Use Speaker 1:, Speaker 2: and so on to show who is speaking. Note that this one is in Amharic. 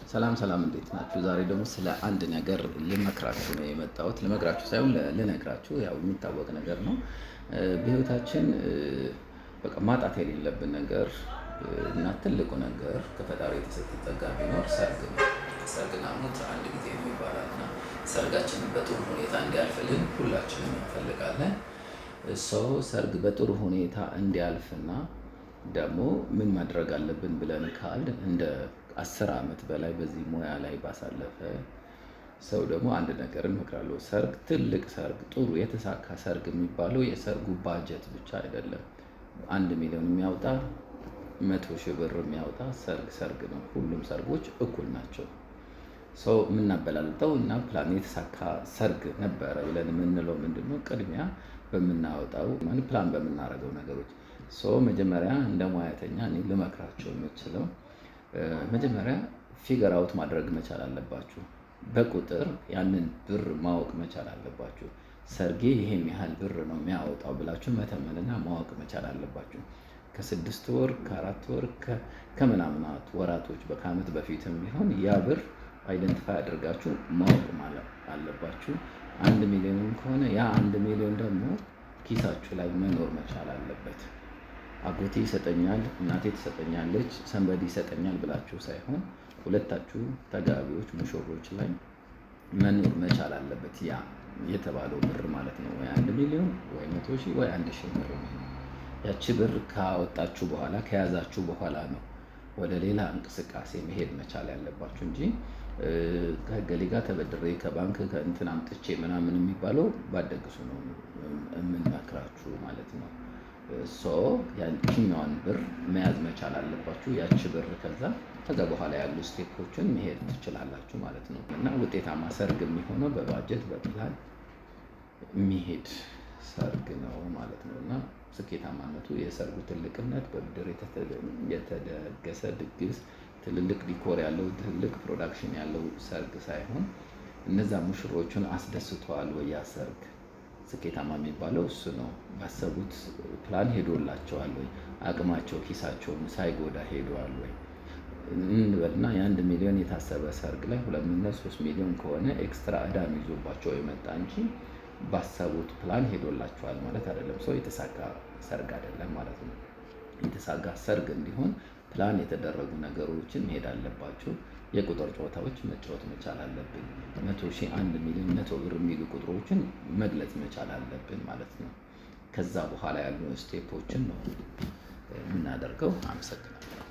Speaker 1: ሰላም ሰላም፣ እንዴት ናችሁ? ዛሬ ደግሞ ስለ አንድ ነገር ልመክራችሁ ነው የመጣሁት። ልመክራችሁ ሳይሆን ልነግራችሁ፣ ያው የሚታወቅ ነገር ነው። በህይወታችን በቃ ማጣት የሌለብን ነገር እና ትልቁ ነገር ከፈጣሪ የተሰጠ ጸጋ ቢኖር ሰርግ ነው። ሰርግና ሞት አንድ ጊዜ ነው ይባላል እና ሰርጋችንን በጥሩ ሁኔታ እንዲያልፍልን ሁላችንም እንፈልጋለን። ሰው ሰርግ በጥሩ ሁኔታ እንዲያልፍና ደግሞ ምን ማድረግ አለብን ብለን ካል እንደ 10 ዓመት በላይ በዚህ ሙያ ላይ ባሳለፈ ሰው ደግሞ አንድ ነገር እመክራለሁ። ሰርግ፣ ትልቅ ሰርግ፣ ጥሩ የተሳካ ሰርግ የሚባለው የሰርጉ ባጀት ብቻ አይደለም። 1 ሚሊዮን የሚያወጣ 100 ሺህ ብር የሚያወጣ ሰርግ ነው። ሁሉም ሰርጎች እኩል ናቸው። ሰው የምናበላልጠው እና ፕላን የተሳካ ሰርግ ነበረ ብለን የምንለው ምንድነው? ቅድሚያ በምናወጣው ፕላን በምናደርገው ነገሮች። መጀመሪያ እንደ ሙያተኛ እኔ ልመክራቸው የምችለው መጀመሪያ ፊገር አውት ማድረግ መቻል አለባችሁ። በቁጥር ያንን ብር ማወቅ መቻል አለባችሁ። ሰርጌ ይሄን ያህል ብር ነው የሚያወጣው ብላችሁ መተመንና ማወቅ መቻል አለባችሁ። ከ6 ወር ከ4 ወር ከምናምናት ወራቶች ከዓመት በፊትም ቢሆን ያ ብር አይደንቲፋይ አድርጋችሁ ማወቅ ማለት አለባችሁ። 1 ሚሊዮን ከሆነ ያ 1 ሚሊዮን ደግሞ ኪሳችሁ ላይ መኖር መቻል አለበት። አጎቴ ይሰጠኛል፣ እናቴ ትሰጠኛለች፣ ሰንበዲ ይሰጠኛል ብላችሁ ሳይሆን ሁለታችሁ ተጋቢዎች ሙሽሮች ላይ መኖር መቻል አለበት። ያ የተባለው ብር ማለት ነው። ወይ 1 ሚሊዮን ወይ 100 ሺህ ወይ 1 ሺህ ብር ነው። ያቺ ብር ካወጣችሁ በኋላ ከያዛችሁ በኋላ ነው ወደ ሌላ እንቅስቃሴ መሄድ መቻል ያለባችሁ እንጂ ከገሌ ጋር ተበድሬ ከባንክ ከእንትን አምጥቼ ምናምን የሚባለው ባደግሱ ነው የምንመክራችሁ ማለት ነው። ያቺኛዋን ብር መያዝ መቻል አለባችሁ። ያቺ ብር ከዛ በኋላ ያሉ ስቴፖችን መሄድ ትችላላችሁ ማለት ነው። እና ውጤታማ ሰርግ የሚሆነው በባጀት በፕላን የሚሄድ ሰርግ ነው ማለት ነው። እና ስኬታማነቱ የሰርጉ ትልቅነት በብድር የተደገሰ ድግስ፣ ትልልቅ ዲኮር ያለው ትልቅ ፕሮዳክሽን ያለው ሰርግ ሳይሆን እነዛ ሙሽሮቹን አስደስተዋል ወይ? ያ ሰርግ ስኬታማ የሚባለው እሱ ነው። ባሰቡት ፕላን ሄዶላቸዋል ወይ? አቅማቸው ኪሳቸውን ሳይጎዳ ሄደዋል ወይ? እንበልና የ1 ሚሊዮን የታሰበ ሰርግ ላይ 2 ሚሊዮን 3 ሚሊዮን ከሆነ ኤክስትራ ዕዳም ይዞባቸው የመጣ እንጂ ባሰቡት ፕላን ሄዶላቸዋል ማለት አይደለም። ሰው የተሳካ ሰርግ አይደለም ማለት ነው። የተሳካ ሰርግ እንዲሆን ፕላን የተደረጉ ነገሮችን መሄድ አለባቸው። የቁጥር ጨዋታዎች መጫወት መቻል አለብን። 100 ሺህ 1 ሚሊዮን 100 ብር የሚሉ ቁጥሮችን መግለጽ መቻል አለብን ማለት ነው። ከዛ በኋላ ያሉ ስቴፖችን ነው የምናደርገው። አመሰግናለሁ።